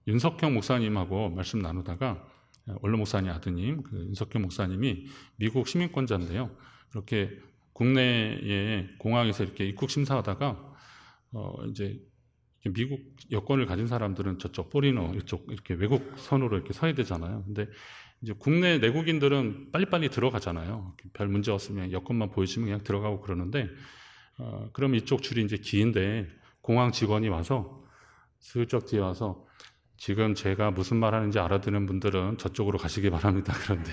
윤석형 목사님하고 말씀 나누다가 원로 목사님 아드님 윤석형 목사님이 미국 시민권자인데요. 이렇게 국내에 공항에서 이렇게 입국 심사하다가 이제 미국 여권을 가진 사람들은 저쪽 포리너 이쪽 이렇게 외국 선으로 이렇게 서야 되잖아요. 근데 이제 국내 내국인들은 빨리빨리 들어가잖아요. 별 문제 없으면 여권만 보여주면 그냥 들어가고 그러는데 그럼 이쪽 줄이 이제 긴데 공항 직원이 와서 슬쩍 뒤에 와서 지금 제가 무슨 말 하는지 알아듣는 분들은 저쪽으로 가시기 바랍니다. 그런데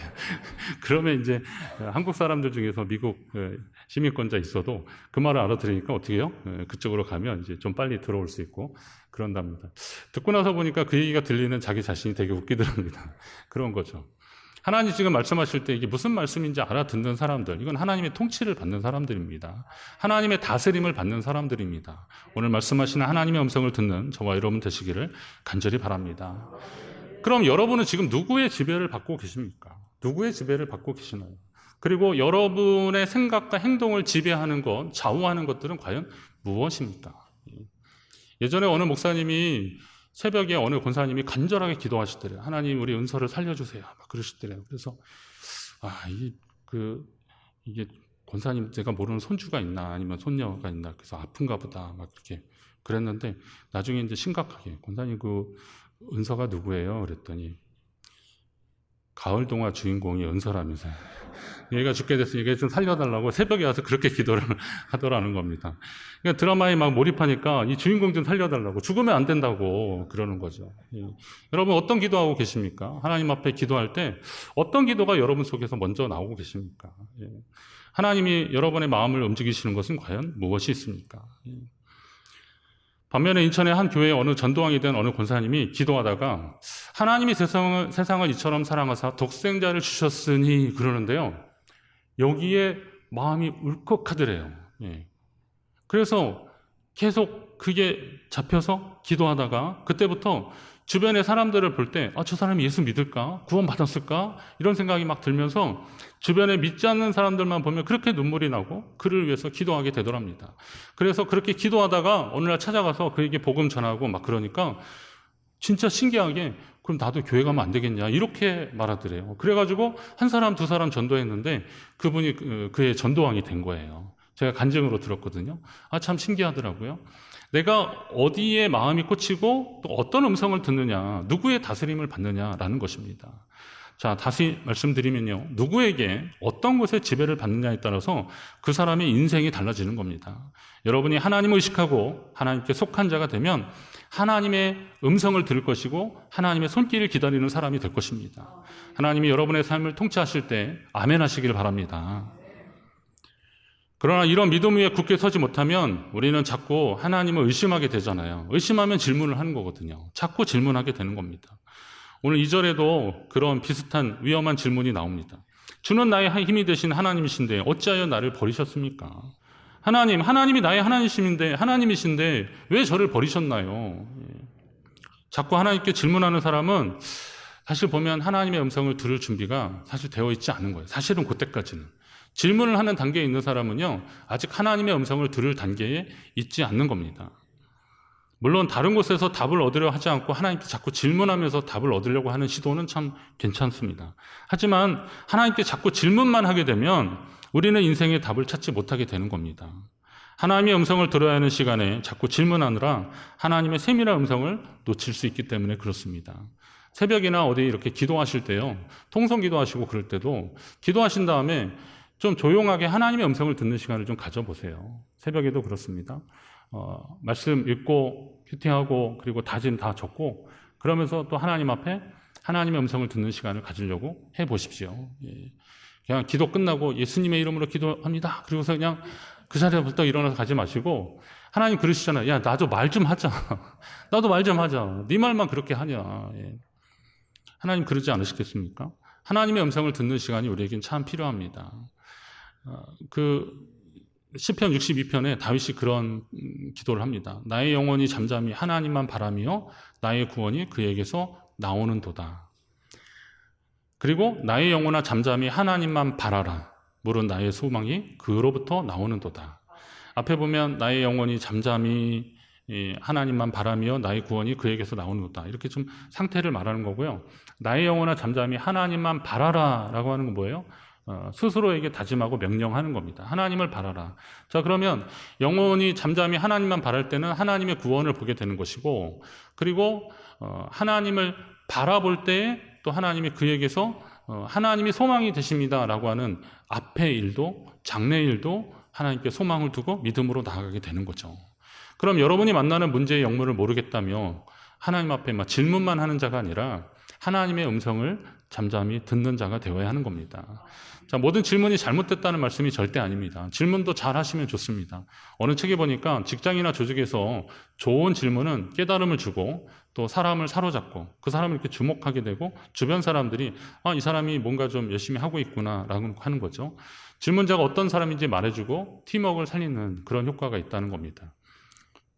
그러면 이제 한국 사람들 중에서 미국 시민권자 있어도 그 말을 알아들으니까 어떻게 해요? 그쪽으로 가면 이제 좀 빨리 들어올 수 있고 그런답니다. 듣고 나서 보니까 그 얘기가 들리는 자기 자신이 되게 웃기더랍니다. 그런 거죠. 하나님 지금 말씀하실 때 이게 무슨 말씀인지 알아듣는 사람들, 이건 하나님의 통치를 받는 사람들입니다. 하나님의 다스림을 받는 사람들입니다. 오늘 말씀하시는 하나님의 음성을 듣는 저와 여러분 되시기를 간절히 바랍니다. 그럼 여러분은 지금 누구의 지배를 받고 계십니까? 누구의 지배를 받고 계시나요? 그리고 여러분의 생각과 행동을 지배하는 것, 좌우하는 것들은 과연 무엇입니까? 예전에 어느 목사님이 새벽에 어느 권사님이 간절하게 기도하시더래요. 하나님, 우리 은서를 살려주세요. 막 그러시더래요. 그래서, 이게 권사님 제가 모르는 손주가 있나, 아니면 손녀가 있나, 그래서 아픈가 보다. 막 그렇게 그랬는데, 나중에 이제 심각하게, 권사님 그 은서가 누구예요? 그랬더니, 가을 동화 주인공이 은서라면서요. 얘가 죽게 됐으니 얘가 좀 살려달라고 새벽에 와서 그렇게 기도를 하더라는 겁니다. 그러니까 드라마에 막 몰입하니까 이 주인공 좀 살려달라고, 죽으면 안 된다고 그러는 거죠. 여러분 어떤 기도하고 계십니까? 하나님 앞에 기도할 때 어떤 기도가 여러분 속에서 먼저 나오고 계십니까? 하나님이 여러분의 마음을 움직이시는 것은 과연 무엇이 있습니까? 반면에 인천의 한 교회의 어느 전도왕이 된 어느 권사님이 기도하다가 하나님이 세상을 이처럼 사랑하사 독생자를 주셨으니 그러는데요. 여기에 마음이 울컥하더래요. 그래서 계속 그게 잡혀서 기도하다가 그때부터 주변의 사람들을 볼 때 저 사람이 예수 믿을까? 구원 받았을까? 이런 생각이 막 들면서 주변에 믿지 않는 사람들만 보면 그렇게 눈물이 나고 그를 위해서 기도하게 되더랍니다. 그래서 그렇게 기도하다가 어느 날 찾아가서 그에게 복음 전하고 막 그러니까 진짜 신기하게 그럼 나도 교회 가면 안 되겠냐 이렇게 말하더래요. 그래가지고 한 사람 두 사람 전도했는데 그분이 그의 전도왕이 된 거예요. 제가 간증으로 들었거든요. 참 신기하더라고요. 내가 어디에 마음이 꽂히고 또 어떤 음성을 듣느냐, 누구의 다스림을 받느냐라는 것입니다. 자, 다시 말씀드리면요. 누구에게 어떤 것의 지배를 받느냐에 따라서 그 사람의 인생이 달라지는 겁니다. 여러분이 하나님을 의식하고 하나님께 속한 자가 되면 하나님의 음성을 들을 것이고 하나님의 손길을 기다리는 사람이 될 것입니다. 하나님이 여러분의 삶을 통치하실 때 아멘 하시길 바랍니다. 그러나 이런 믿음 위에 굳게 서지 못하면 우리는 자꾸 하나님을 의심하게 되잖아요. 의심하면 질문을 하는 거거든요. 자꾸 질문하게 되는 겁니다. 오늘 2절에도 그런 비슷한 위험한 질문이 나옵니다. 주는 나의 힘이 되신 하나님이신데 어찌하여 나를 버리셨습니까? 하나님이 나의 하나님이신데 왜 저를 버리셨나요? 자꾸 하나님께 질문하는 사람은 사실 보면 하나님의 음성을 들을 준비가 사실 되어 있지 않은 거예요. 사실은 그때까지는. 질문을 하는 단계에 있는 사람은요, 아직 하나님의 음성을 들을 단계에 있지 않는 겁니다. 물론 다른 곳에서 답을 얻으려 하지 않고 하나님께 자꾸 질문하면서 답을 얻으려고 하는 시도는 참 괜찮습니다. 하지만 하나님께 자꾸 질문만 하게 되면 우리는 인생의 답을 찾지 못하게 되는 겁니다. 하나님의 음성을 들어야 하는 시간에 자꾸 질문하느라 하나님의 세밀한 음성을 놓칠 수 있기 때문에 그렇습니다. 새벽이나 어디 이렇게 기도하실 때요, 통성 기도하시고 그럴 때도 기도하신 다음에 좀 조용하게 하나님의 음성을 듣는 시간을 좀 가져보세요. 새벽에도 그렇습니다. 말씀 읽고 큐티하고 그리고 다짐 다 적고 그러면서 또 하나님 앞에 하나님의 음성을 듣는 시간을 가지려고 해보십시오. 그냥 기도 끝나고 예수님의 이름으로 기도합니다. 그리고서 그냥 그 자리부터 일어나서 가지 마시고 하나님 그러시잖아요. 야, 나도 말 좀 하자. 나도 말 좀 하자. 네 말만 그렇게 하냐. 하나님 그러지 않으시겠습니까? 하나님의 음성을 듣는 시간이 우리에겐 참 필요합니다. 시편 62편에 다윗이 그런 기도를 합니다. 나의 영혼이 잠잠히 하나님만 바라며 나의 구원이 그에게서 나오는도다. 그리고 나의 영혼아 잠잠히 하나님만 바라라. 물은 나의 소망이 그로부터 나오는도다. 앞에 보면 나의 영혼이 잠잠히 하나님만 바라며 나의 구원이 그에게서 나오는도다. 이렇게 좀 상태를 말하는 거고요. 나의 영혼아 잠잠히 하나님만 바라라 라고 하는 건 뭐예요? 스스로에게 다짐하고 명령하는 겁니다. 하나님을 바라라. 자, 그러면 영혼이 잠잠히 하나님만 바랄 때는 하나님의 구원을 보게 되는 것이고, 그리고 하나님을 바라볼 때에 또 하나님이 그에게서 하나님이 소망이 되십니다 라고 하는 앞의 일도, 장래 일도 하나님께 소망을 두고 믿음으로 나아가게 되는 거죠. 그럼 여러분이 만나는 문제의 영문을 모르겠다며 하나님 앞에 막 질문만 하는 자가 아니라 하나님의 음성을 잠잠히 듣는 자가 되어야 하는 겁니다. 자, 모든 질문이 잘못됐다는 말씀이 절대 아닙니다. 질문도 잘 하시면 좋습니다. 어느 책에 보니까 직장이나 조직에서 좋은 질문은 깨달음을 주고 또 사람을 사로잡고 그 사람을 이렇게 주목하게 되고 주변 사람들이 이 사람이 뭔가 좀 열심히 하고 있구나 라고 하는 거죠. 질문자가 어떤 사람인지 말해주고 팀워크를 살리는 그런 효과가 있다는 겁니다.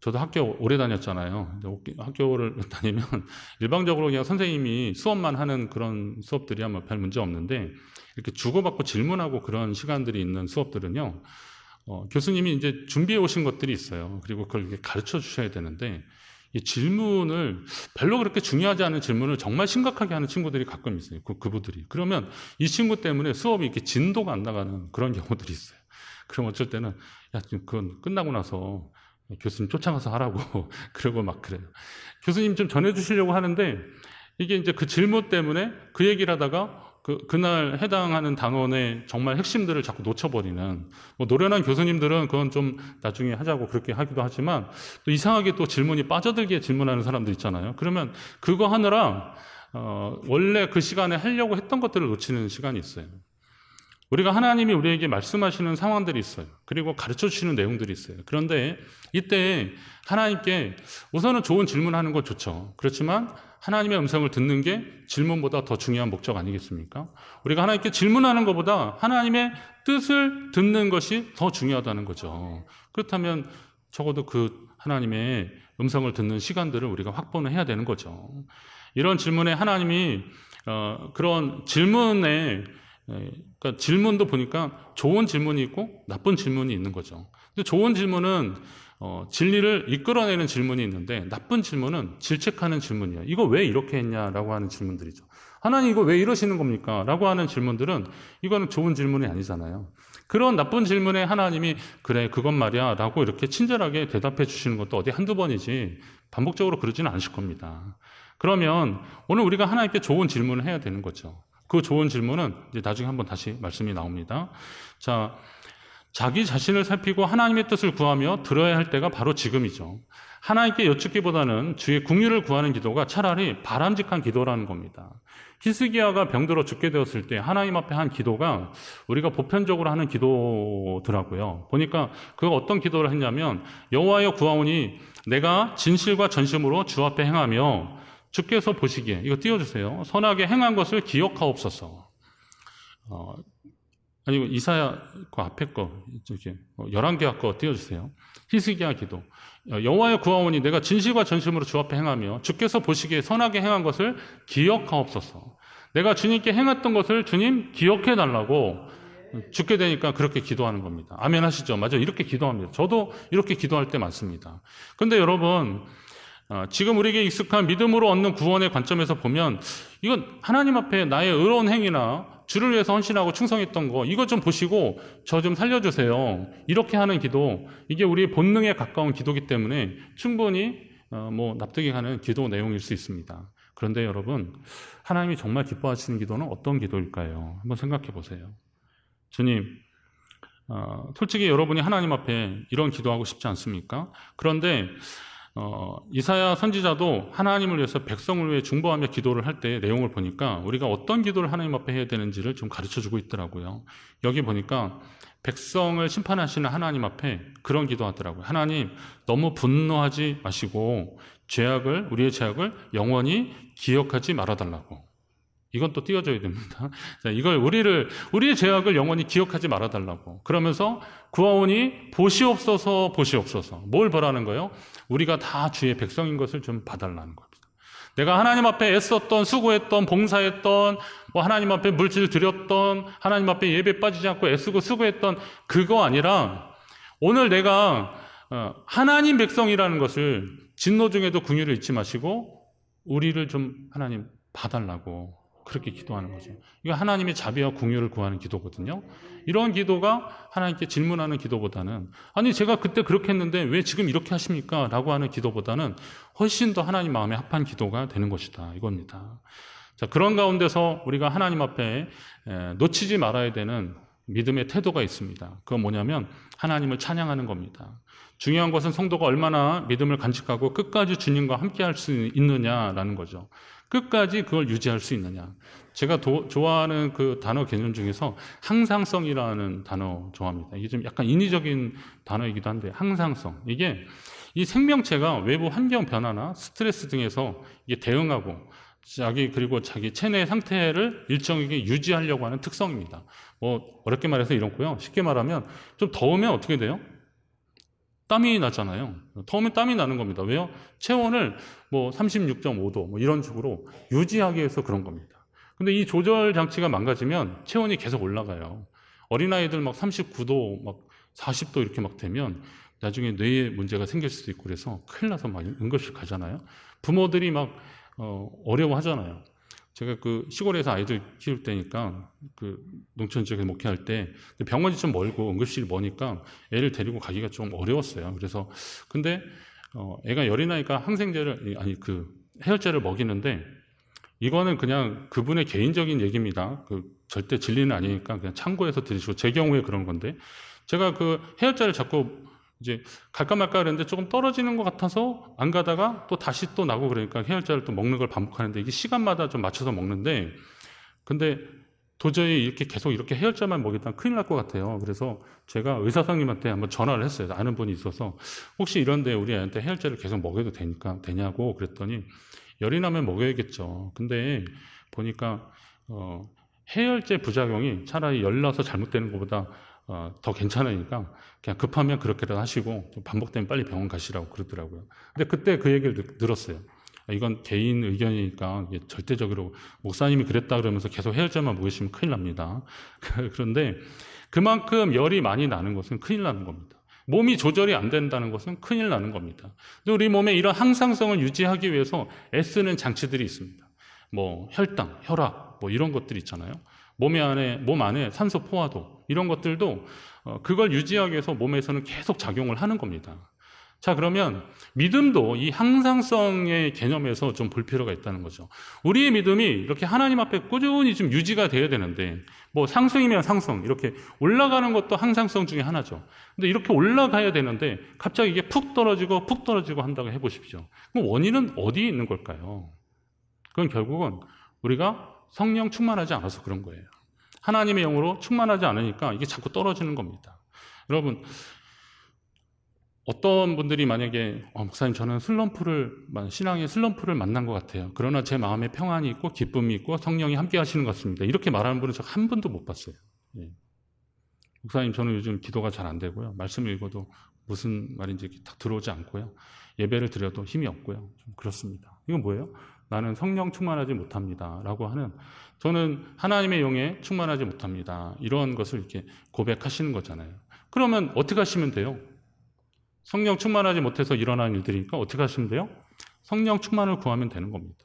저도 학교 오래 다녔잖아요. 학교를 다니면 일방적으로 그냥 선생님이 수업만 하는 그런 수업들이 아마 별 문제 없는데 이렇게 주고받고 질문하고 그런 시간들이 있는 수업들은요, 교수님이 이제 준비해 오신 것들이 있어요. 그리고 그걸 이렇게 가르쳐 주셔야 되는데 이 질문을 별로 그렇게 중요하지 않은 질문을 정말 심각하게 하는 친구들이 가끔 있어요. 그분들이. 그러면 이 친구 때문에 수업이 이렇게 진도가 안 나가는 그런 경우들이 있어요. 그럼 어쩔 때는 야, 그건 끝나고 나서 교수님 쫓아가서 하라고 그러고 막 그래요. 교수님 좀 전해주시려고 하는데 이게 이제 그 질문 때문에 그 얘기를 하다가 그날 해당하는 단원의 정말 핵심들을 자꾸 놓쳐버리는, 뭐 노련한 교수님들은 그건 좀 나중에 하자고 그렇게 하기도 하지만 또 이상하게 또 질문이 빠져들게 질문하는 사람들 있잖아요. 그러면 그거 하느라 원래 그 시간에 하려고 했던 것들을 놓치는 시간이 있어요. 우리가 하나님이 우리에게 말씀하시는 상황들이 있어요. 그리고 가르쳐 주시는 내용들이 있어요. 그런데 이때 하나님께 우선은 좋은 질문하는 건 좋죠. 그렇지만 하나님의 음성을 듣는 게 질문보다 더 중요한 목적 아니겠습니까? 우리가 하나님께 질문하는 것보다 하나님의 뜻을 듣는 것이 더 중요하다는 거죠. 그렇다면 적어도 그 하나님의 음성을 듣는 시간들을 우리가 확보는 해야 되는 거죠. 이런 질문에 하나님이 그런 질문에 그러니까 질문도 보니까 좋은 질문이 있고 나쁜 질문이 있는 거죠. 근데 좋은 질문은 진리를 이끌어내는 질문이 있는데 나쁜 질문은 질책하는 질문이에요. 이거 왜 이렇게 했냐라고 하는 질문들이죠. 하나님 이거 왜 이러시는 겁니까? 라고 하는 질문들은 이거는 좋은 질문이 아니잖아요. 그런 나쁜 질문에 하나님이 그래 그건 말이야 라고 이렇게 친절하게 대답해 주시는 것도 어디 한두 번이지 반복적으로 그러지는 않으실 겁니다. 그러면 오늘 우리가 하나님께 좋은 질문을 해야 되는 거죠. 그 좋은 질문은 이제 나중에 한번 다시 말씀이 나옵니다. 자, 자기 자신을 살피고 하나님의 뜻을 구하며 들어야 할 때가 바로 지금이죠. 하나님께 여쭙기보다는 주의 긍휼을 구하는 기도가 차라리 바람직한 기도라는 겁니다. 히스기야가 병들어 죽게 되었을 때 하나님 앞에 한 기도가 우리가 보편적으로 하는 기도더라고요. 보니까 그가 어떤 기도를 했냐면 여호와여 구하오니 내가 진실과 전심으로 주 앞에 행하며 주께서 보시기에 이거 띄워주세요. 선하게 행한 것을 기억하옵소서. 아니고 이사야 그 앞에 거 이렇게 11개 거 띄워주세요. 히스기야 기도. 여호와여 구하오니 내가 진실과 전심으로 주 앞에 행하며 주께서 보시기에 선하게 행한 것을 기억하옵소서. 내가 주님께 행했던 것을 주님 기억해 달라고 죽게 되니까 그렇게 기도하는 겁니다. 아멘 하시죠? 맞아요. 이렇게 기도합니다. 저도 이렇게 기도할 때 많습니다. 근데 여러분 지금 우리에게 익숙한 믿음으로 얻는 구원의 관점에서 보면 이건 하나님 앞에 나의 의로운 행위나 주를 위해서 헌신하고 충성했던 거 이거 좀 보시고 저 좀 살려주세요. 이렇게 하는 기도 이게 우리의 본능에 가까운 기도이기 때문에 충분히 납득이 가는 기도 내용일 수 있습니다. 그런데 여러분 하나님이 정말 기뻐하시는 기도는 어떤 기도일까요? 한번 생각해 보세요. 주님 솔직히 여러분이 하나님 앞에 이런 기도하고 싶지 않습니까? 그런데 이사야 선지자도 하나님을 위해서 백성을 위해 중보하며 기도를 할 때 내용을 보니까 우리가 어떤 기도를 하나님 앞에 해야 되는지를 좀 가르쳐주고 있더라고요. 여기 보니까 백성을 심판하시는 하나님 앞에 그런 기도하더라고요. 하나님 너무 분노하지 마시고 우리의 죄악을 영원히 기억하지 말아달라고. 이건 또 띄워줘야 됩니다. 자, 이걸 우리의 죄악을 영원히 기억하지 말아달라고. 그러면서 구하오니 보시옵소서. 뭘 보라는 거예요? 우리가 다 주의 백성인 것을 좀 봐달라는 겁니다. 내가 하나님 앞에 애썼던, 수고했던, 봉사했던, 하나님 앞에 물질 드렸던, 하나님 앞에 예배 빠지지 않고 애쓰고 수고했던 그거 아니라 오늘 내가 하나님 백성이라는 것을 진노 중에도 긍휼을 잊지 마시고 우리를 좀 하나님 봐달라고 그렇게 기도하는 거죠. 이거 하나님의 자비와 긍휼을 구하는 기도거든요. 이런 기도가 하나님께 질문하는 기도보다는 아니 제가 그때 그렇게 했는데 왜 지금 이렇게 하십니까? 라고 하는 기도보다는 훨씬 더 하나님 마음에 합한 기도가 되는 것이다. 이겁니다. 자, 그런 가운데서 우리가 하나님 앞에 놓치지 말아야 되는 믿음의 태도가 있습니다. 그건 뭐냐면 하나님을 찬양하는 겁니다. 중요한 것은 성도가 얼마나 믿음을 간직하고 끝까지 주님과 함께 할 수 있느냐라는 거죠. 끝까지 그걸 유지할 수 있느냐. 제가 좋아하는 그 단어 개념 중에서 항상성이라는 단어 좋아합니다. 이게 좀 약간 인위적인 단어이기도 한데 항상성. 이게 이 생명체가 외부 환경 변화나 스트레스 등에서 이게 대응하고 그리고 자기 체내 상태를 일정하게 유지하려고 하는 특성입니다. 어렵게 말해서 이렇고요. 쉽게 말하면 좀 더우면 어떻게 돼요? 땀이 나잖아요. 더우면 땀이 나는 겁니다. 왜요? 체온을 36.5도 이런 식으로 유지하기 위해서 그런 겁니다. 근데 이 조절 장치가 망가지면 체온이 계속 올라가요. 어린아이들 39도, 40도 이렇게 되면 나중에 뇌에 문제가 생길 수도 있고 그래서 큰일 나서 응급실 가잖아요. 부모들이 어려워하잖아요. 제가 그 시골에서 아이들 키울 때니까 그 농촌 지역에 목회할 때 병원이 좀 멀고 응급실이 머니까 애를 데리고 가기가 좀 어려웠어요. 그래서 근데 애가 열이 나니까 해열제를 먹이는데 이거는 그냥 그분의 개인적인 얘기입니다. 절대 진리는 아니니까 그냥 참고해서 들으시고 제 경우에 그런 건데 제가 그 해열제를 자꾸 이제 갈까 말까 그랬는데 조금 떨어지는 것 같아서 안 가다가 또 다시 또 나고 그러니까 해열제를 또 먹는 걸 반복하는데 이게 시간마다 좀 맞춰서 먹는데 근데 도저히 이렇게 계속 이렇게 해열제만 먹이다 큰일 날 것 같아요. 그래서 제가 의사 선생님한테 한번 전화를 했어요. 아는 분이 있어서 혹시 이런데 우리 애한테 해열제를 계속 먹여도 되냐고 그랬더니 열이 나면 먹여야겠죠. 근데 보니까 해열제 부작용이 차라리 열 나서 잘못되는 것보다 더 괜찮으니까 그냥 급하면 그렇게라도 하시고 반복되면 빨리 병원 가시라고 그러더라고요. 근데 그때 그 얘기를 들었어요. 이건 개인 의견이니까 절대적으로 목사님이 그랬다 그러면서 계속 해열제만 먹으시면 큰일 납니다. 그런데 그만큼 열이 많이 나는 것은 큰일 나는 겁니다. 몸이 조절이 안 된다는 것은 큰일 나는 겁니다. 우리 몸에 이런 항상성을 유지하기 위해서 애쓰는 장치들이 있습니다. 혈당, 혈압 이런 것들이 있잖아요. 몸 안에 산소 포화도 이런 것들도 그걸 유지하기 위해서 몸에서는 계속 작용을 하는 겁니다. 자, 그러면 믿음도 이 항상성의 개념에서 좀 볼 필요가 있다는 거죠. 우리의 믿음이 이렇게 하나님 앞에 꾸준히 좀 유지가 돼야 되는데 상승이면 상승 이렇게 올라가는 것도 항상성 중에 하나죠. 근데 이렇게 올라가야 되는데 갑자기 이게 푹 떨어지고 한다고 해보십시오. 그럼 원인은 어디에 있는 걸까요? 그건 결국은 우리가 성령 충만하지 않아서 그런 거예요. 하나님의 영으로 충만하지 않으니까 이게 자꾸 떨어지는 겁니다. 여러분, 어떤 분들이 만약에 목사님 저는 신앙의 슬럼프를 만난 것 같아요. 그러나 제 마음에 평안이 있고 기쁨이 있고 성령이 함께 하시는 것 같습니다. 이렇게 말하는 분은 저 한 분도 못 봤어요. 예. 목사님 저는 요즘 기도가 잘 안 되고요. 말씀을 읽어도 무슨 말인지 딱 들어오지 않고요. 예배를 드려도 힘이 없고요. 좀 그렇습니다. 이건 뭐예요? 나는 성령 충만하지 못합니다. 라고 하는 저는 하나님의 영에 충만하지 못합니다. 이런 것을 이렇게 고백하시는 거잖아요. 그러면 어떻게 하시면 돼요? 성령 충만하지 못해서 일어나는 일들이니까 어떻게 하시면 돼요? 성령 충만을 구하면 되는 겁니다.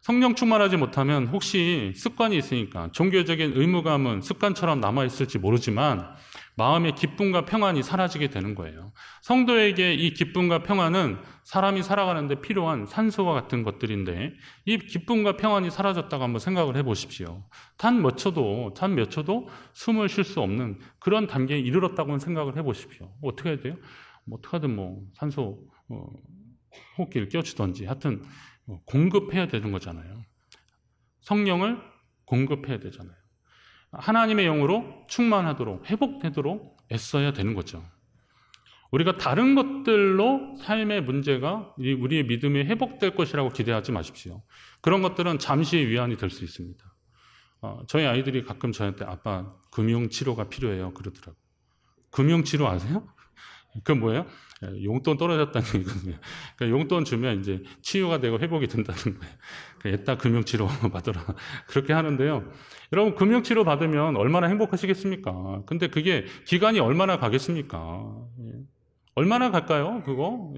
성령 충만하지 못하면 혹시 습관이 있으니까 종교적인 의무감은 습관처럼 남아있을지 모르지만 마음의 기쁨과 평안이 사라지게 되는 거예요. 성도에게 이 기쁨과 평안은 사람이 살아가는데 필요한 산소와 같은 것들인데 이 기쁨과 평안이 사라졌다고 한번 생각을 해보십시오. 단 몇 초도 숨을 쉴 수 없는 그런 단계에 이르렀다고 생각을 해보십시오. 어떻게 해야 돼요? 어떻게 하든 산소 호흡기를 껴주든지 하여튼 공급해야 되는 거잖아요. 성령을 공급해야 되잖아요. 하나님의 영으로 충만하도록 회복되도록 애써야 되는 거죠. 우리가 다른 것들로 삶의 문제가 우리의 믿음이 회복될 것이라고 기대하지 마십시오. 그런 것들은 잠시의 위안이 될 수 있습니다. 저희 아이들이 가끔 저한테 아빠 금융치료가 필요해요 그러더라고요. 금융치료 아세요? 그건 뭐예요? 용돈 떨어졌다는 얘기거든요. 그러니까 용돈 주면 이제 치유가 되고 회복이 된다는 거예요. 애따 금융치료 받으라. 그렇게 하는데요. 여러분, 금융치료 받으면 얼마나 행복하시겠습니까? 근데 그게 기간이 얼마나 가겠습니까? 얼마나 갈까요? 그거?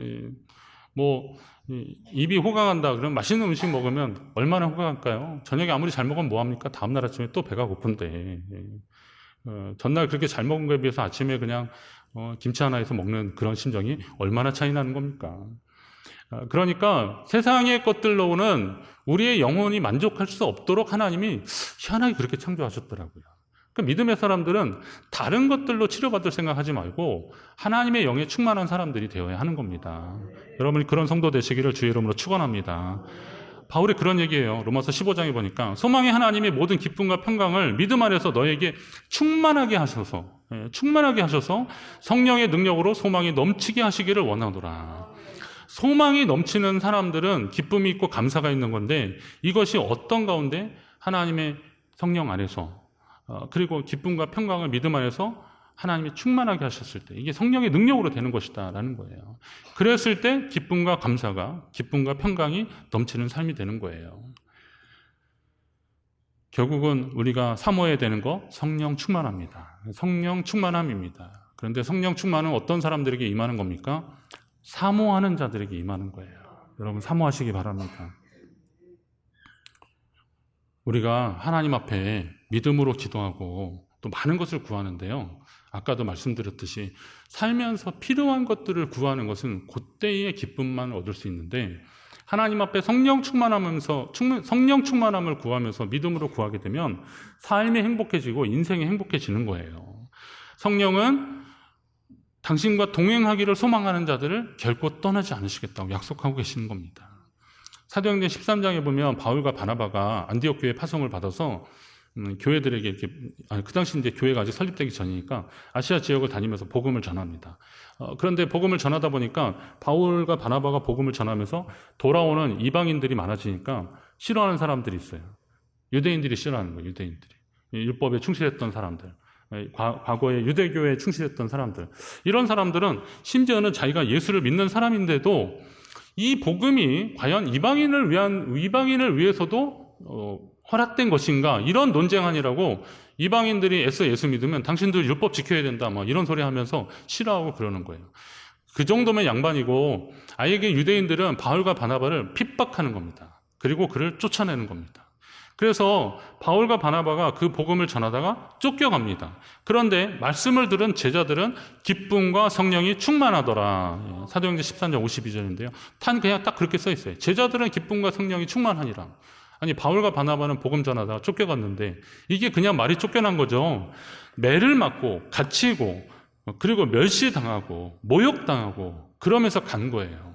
입이 호강한다. 그러면 맛있는 음식 먹으면 얼마나 호강할까요? 저녁에 아무리 잘 먹으면 뭐합니까? 다음날 아침에 또 배가 고픈데. 전날 그렇게 잘 먹은 거에 비해서 아침에 그냥 김치 하나 해서 먹는 그런 심정이 얼마나 차이 나는 겁니까? 그러니까 세상의 것들로는 우리의 영혼이 만족할 수 없도록 하나님이 희한하게 그렇게 창조하셨더라고요. 그 믿음의 사람들은 다른 것들로 치료받을 생각하지 말고 하나님의 영에 충만한 사람들이 되어야 하는 겁니다. 여러분이 그런 성도 되시기를 주의 이름으로 축원합니다. 바울이 그런 얘기예요. 로마서 15장에 보니까 소망의 하나님의 모든 기쁨과 평강을 믿음 안에서 너에게 충만하게 하셔서 성령의 능력으로 소망이 넘치게 하시기를 원하노라. 소망이 넘치는 사람들은 기쁨이 있고 감사가 있는 건데 이것이 어떤 가운데 하나님의 성령 안에서 그리고 기쁨과 평강을 믿음 안에서 하나님이 충만하게 하셨을 때 이게 성령의 능력으로 되는 것이다라는 거예요. 그랬을 때 기쁨과 평강이 넘치는 삶이 되는 거예요. 결국은 우리가 사모해야 되는 거 성령 충만합니다. 성령 충만함입니다. 그런데 성령 충만은 어떤 사람들에게 임하는 겁니까? 사모하는 자들에게 임하는 거예요. 여러분 사모하시기 바랍니다. 우리가 하나님 앞에 믿음으로 기도하고 또 많은 것을 구하는데요. 아까도 말씀드렸듯이 살면서 필요한 것들을 구하는 것은 그때의 기쁨만 얻을 수 있는데 하나님 앞에 성령 충만함을 구하면서 믿음으로 구하게 되면 삶이 행복해지고 인생이 행복해지는 거예요. 성령은 당신과 동행하기를 소망하는 자들을 결코 떠나지 않으시겠다고 약속하고 계시는 겁니다. 사도행전 13장에 보면 바울과 바나바가 안디옥 교회 파송을 받아서 교회들에게 이렇게 그 당시 이제 교회가 아직 설립되기 전이니까 아시아 지역을 다니면서 복음을 전합니다. 그런데 복음을 전하다 보니까 바울과 바나바가 복음을 전하면서 돌아오는 이방인들이 많아지니까 싫어하는 사람들이 있어요. 유대인들이 싫어하는 거예요. 유대인들이 율법에 충실했던 사람들, 과거에 유대교에 충실했던 사람들, 이런 사람들은 심지어는 자기가 예수를 믿는 사람인데도 이 복음이 과연 이방인을 위해서도 허락된 것인가 이런 논쟁하니라고 이방인들이 애써 예수 믿으면 당신들 율법 지켜야 된다 이런 소리 하면서 싫어하고 그러는 거예요. 그 정도면 양반이고 아예 유대인들은 바울과 바나바를 핍박하는 겁니다. 그리고 그를 쫓아내는 겁니다. 그래서 바울과 바나바가 그 복음을 전하다가 쫓겨갑니다. 그런데 말씀을 들은 제자들은 기쁨과 성령이 충만하더라. 사도행전 13장 52절인데요. 그냥 딱 그렇게 써 있어요. 제자들은 기쁨과 성령이 충만하니라. 아니 바울과 바나바는 복음 전하다가 쫓겨갔는데 이게 그냥 말이 쫓겨난 거죠. 매를 맞고 갇히고 그리고 멸시당하고 모욕당하고 그러면서 간 거예요.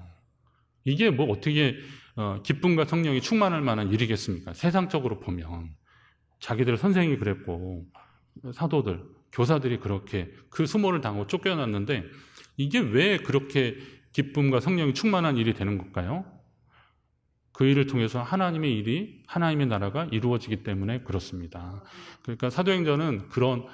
이게 어떻게 기쁨과 성령이 충만할 만한 일이겠습니까? 세상적으로 보면 자기들 선생이 그랬고 사도들, 교사들이 그렇게 그 수모를 당하고 쫓겨났는데 이게 왜 그렇게 기쁨과 성령이 충만한 일이 되는 걸까요? 그 일을 통해서 하나님의 나라가 이루어지기 때문에 그렇습니다. 그러니까 사도행전은 그런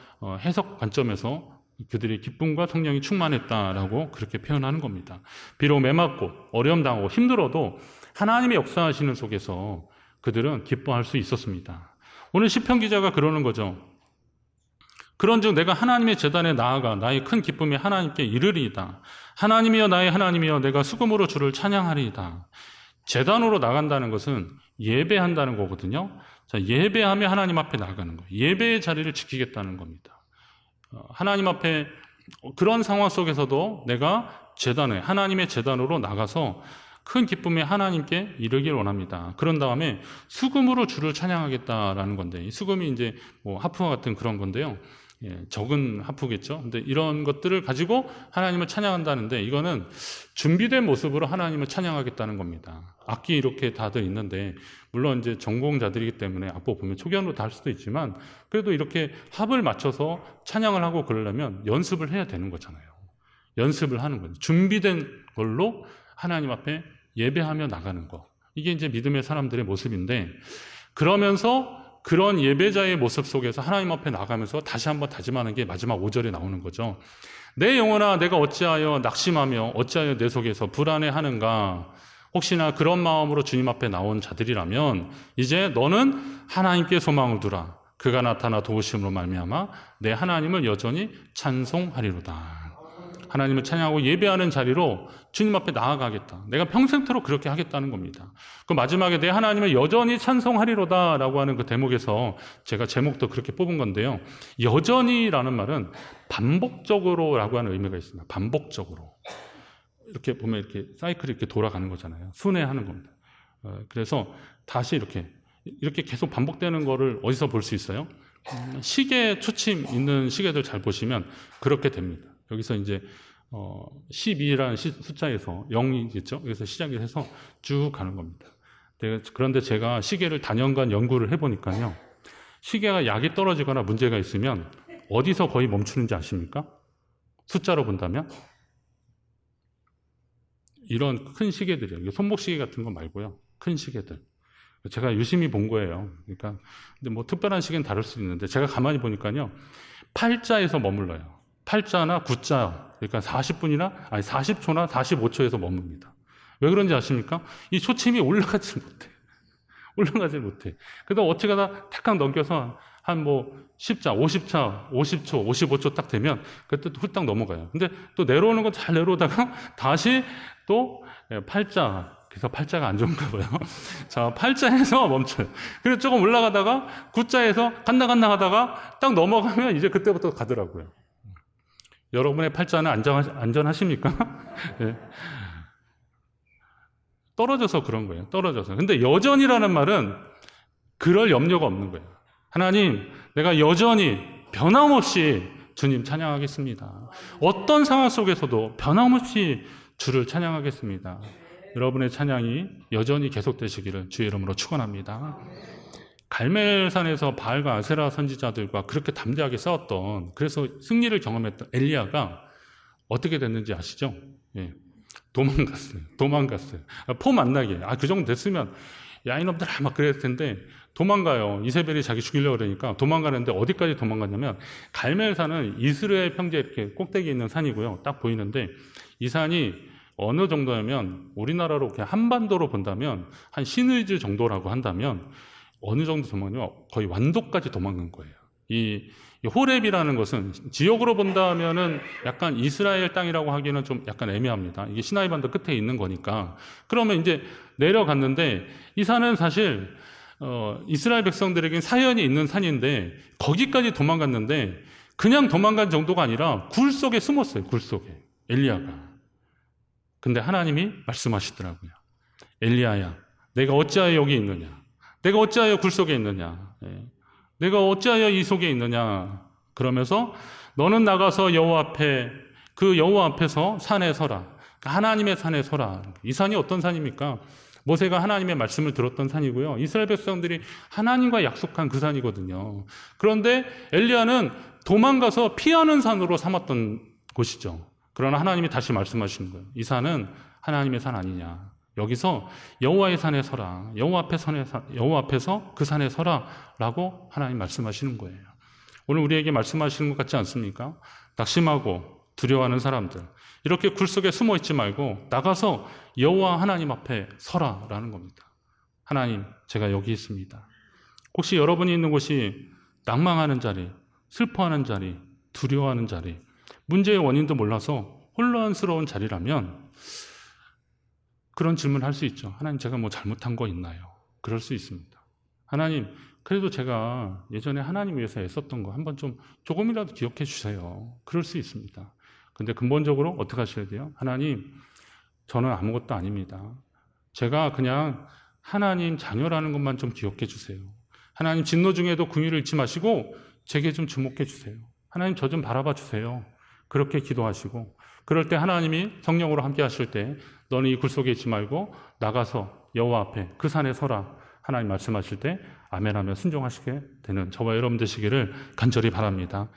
해석 관점에서 그들이 기쁨과 성령이 충만했다라고 그렇게 표현하는 겁니다. 비록 매맞고 어려움 당하고 힘들어도 하나님의 역사하시는 속에서 그들은 기뻐할 수 있었습니다. 오늘 시편 기자가 그러는 거죠. 그런즉 내가 하나님의 제단에 나아가 나의 큰 기쁨이 하나님께 이르리이다. 하나님이여 나의 하나님이여 내가 수금으로 주를 찬양하리이다. 제단으로 나간다는 것은 예배한다는 거거든요. 자, 예배하며 하나님 앞에 나가는 거예요. 예배의 자리를 지키겠다는 겁니다. 하나님 앞에 그런 상황 속에서도 내가 하나님의 제단으로 나가서 큰 기쁨에 하나님께 이르길 원합니다. 그런 다음에 수금으로 주를 찬양하겠다라는 건데, 이 수금이 이제 하프와 같은 그런 건데요. 적은 하프겠죠. 근데 이런 것들을 가지고 하나님을 찬양한다는데 이거는 준비된 모습으로 하나님을 찬양하겠다는 겁니다. 악기 이렇게 다들 있는데 물론 이제 전공자들이기 때문에 악보 보면 초기화로 다 할 수도 있지만 그래도 이렇게 합을 맞춰서 찬양을 하고 그러려면 연습을 해야 되는 거잖아요. 연습을 하는 거죠. 준비된 걸로 하나님 앞에 예배하며 나가는 거. 이게 이제 믿음의 사람들의 모습인데 그러면서 그런 예배자의 모습 속에서 하나님 앞에 나가면서 다시 한번 다짐하는 게 마지막 5절에 나오는 거죠. 내 영혼아 내가 어찌하여 낙심하며 어찌하여 내 속에서 불안해하는가. 혹시나 그런 마음으로 주님 앞에 나온 자들이라면 이제 너는 하나님께 소망을 두라. 그가 나타나 도우심으로 말미암아 내 하나님을 여전히 찬송하리로다. 하나님을 찬양하고 예배하는 자리로 주님 앞에 나아가겠다. 내가 평생토록 그렇게 하겠다는 겁니다. 그 마지막에 내 하나님을 여전히 찬송하리로다 라고 하는 그 대목에서 제가 제목도 그렇게 뽑은 건데요. 여전히라는 말은 반복적으로 라고 하는 의미가 있습니다. 반복적으로. 이렇게 보면 이렇게 사이클이 이렇게 돌아가는 거잖아요. 순회하는 겁니다. 그래서 다시 이렇게 계속 반복되는 거를 어디서 볼 수 있어요? 시계 초침 있는 시계들 잘 보시면 그렇게 됩니다. 여기서 이제 12라는 숫자에서 0이겠죠? 여기서 시작을 해서 쭉 가는 겁니다. 그런데 제가 시계를 단연간 연구를 해보니까요. 시계가 약이 떨어지거나 문제가 있으면 어디서 거의 멈추는지 아십니까? 숫자로 본다면? 이런 큰 시계들이요. 손목 시계 같은 거 말고요. 큰 시계들. 제가 유심히 본 거예요. 그러니까 근데 뭐 특별한 시계는 다를 수 있는데 제가 가만히 보니까요. 8자에서 머물러요. 8자나 9자. 그러니까 40초나 45초에서 머뭅니다. 왜 그런지 아십니까? 이 초침이 올라가질 못해. 그래도 어떻게 하다 탁탁 넘겨서 한 뭐 10자, 50자, 50초, 55초 딱 되면 그때 또 훌딱 넘어가요. 근데 또 내려오는 건 잘 내려오다가 다시 또 8자. 그래서 8자가 안 좋은가 봐요. 자, 8자에서 멈춰요. 그리고 조금 올라가다가 9자에서 간다 하다가 딱 넘어가면 이제 그때부터 가더라고요. 여러분의 8자는 안전하십니까? 네. 떨어져서 그런 거예요. 떨어져서. 근데 여전이라는 말은 그럴 염려가 없는 거예요. 하나님, 내가 여전히 변함없이 주님 찬양하겠습니다. 어떤 상황 속에서도 변함없이 주를 찬양하겠습니다. 여러분의 찬양이 여전히 계속되시기를 주의 이름으로 축원합니다. 갈멜산에서 바알과 아세라 선지자들과 그렇게 담대하게 싸웠던, 그래서 승리를 경험했던 엘리야가 어떻게 됐는지 아시죠? 예. 도망갔어요. 포 만나게. 그 정도 됐으면 야 이놈들아 막 그랬을 텐데 도망가요. 이세벨이 자기 죽이려고 그러니까 도망가는데 어디까지 도망갔냐면 갈멜산은 이스라엘 평지에 이렇게 꼭대기에 있는 산이고요. 딱 보이는데 이 산이 어느 정도냐면 우리나라로 그냥 한반도로 본다면 한 시느즈 정도라고 한다면 어느 정도 도망가냐면 거의 완도까지 도망간 거예요. 이 호렙이라는 것은 지역으로 본다면은 약간 이스라엘 땅이라고 하기는 좀 약간 애매합니다. 이게 시나이 반도 끝에 있는 거니까. 그러면 이제 내려갔는데 이 산은 사실 이스라엘 백성들에겐 사연이 있는 산인데 거기까지 도망갔는데 그냥 도망간 정도가 아니라 굴 속에 숨었어요. 굴 속에 엘리야가. 근데 하나님이 말씀하시더라고요. 엘리야야, 내가 어찌하여 여기 있느냐? 내가 어찌하여 굴 속에 있느냐? 내가 어찌하여 이 속에 있느냐? 그러면서 너는 나가서 여호와 앞에 그 여호와 앞에서 산에 서라. 하나님의 산에 서라. 이 산이 어떤 산입니까? 모세가 하나님의 말씀을 들었던 산이고요. 이스라엘 백성들이 하나님과 약속한 그 산이거든요. 그런데 엘리야는 도망가서 피하는 산으로 삼았던 곳이죠. 그러나 하나님이 다시 말씀하시는 거예요. 이 산은 하나님의 산 아니냐. 여기서 여호와의 산에 서라. 여호와 앞에서 그 산에 서라라고 하나님 말씀하시는 거예요. 오늘 우리에게 말씀하시는 것 같지 않습니까? 낙심하고 두려워하는 사람들, 이렇게 굴 속에 숨어 있지 말고 나가서 여호와 하나님 앞에 서라라는 겁니다. 하나님, 제가 여기 있습니다. 혹시 여러분이 있는 곳이 낭망하는 자리, 슬퍼하는 자리, 두려워하는 자리, 문제의 원인도 몰라서 혼란스러운 자리라면 그런 질문을 할 수 있죠. 하나님, 제가 뭐 잘못한 거 있나요? 그럴 수 있습니다. 하나님, 그래도 제가 예전에 하나님 위해서 애썼던 거 한번 좀 조금이라도 기억해 주세요. 그럴 수 있습니다. 근데 근본적으로 어떻게 하셔야 돼요? 하나님, 저는 아무것도 아닙니다. 제가 그냥 하나님 자녀라는 것만 좀 기억해 주세요. 하나님, 진노 중에도 긍휼을 잊지 마시고 제게 좀 주목해 주세요. 하나님, 저 좀 바라봐 주세요. 그렇게 기도하시고, 그럴 때 하나님이 성령으로 함께 하실 때 너는 이 굴 속에 있지 말고 나가서 여호와 앞에 그 산에 서라. 하나님 말씀하실 때 아멘하며 순종하시게 되는 저와 여러분 되시기를 간절히 바랍니다.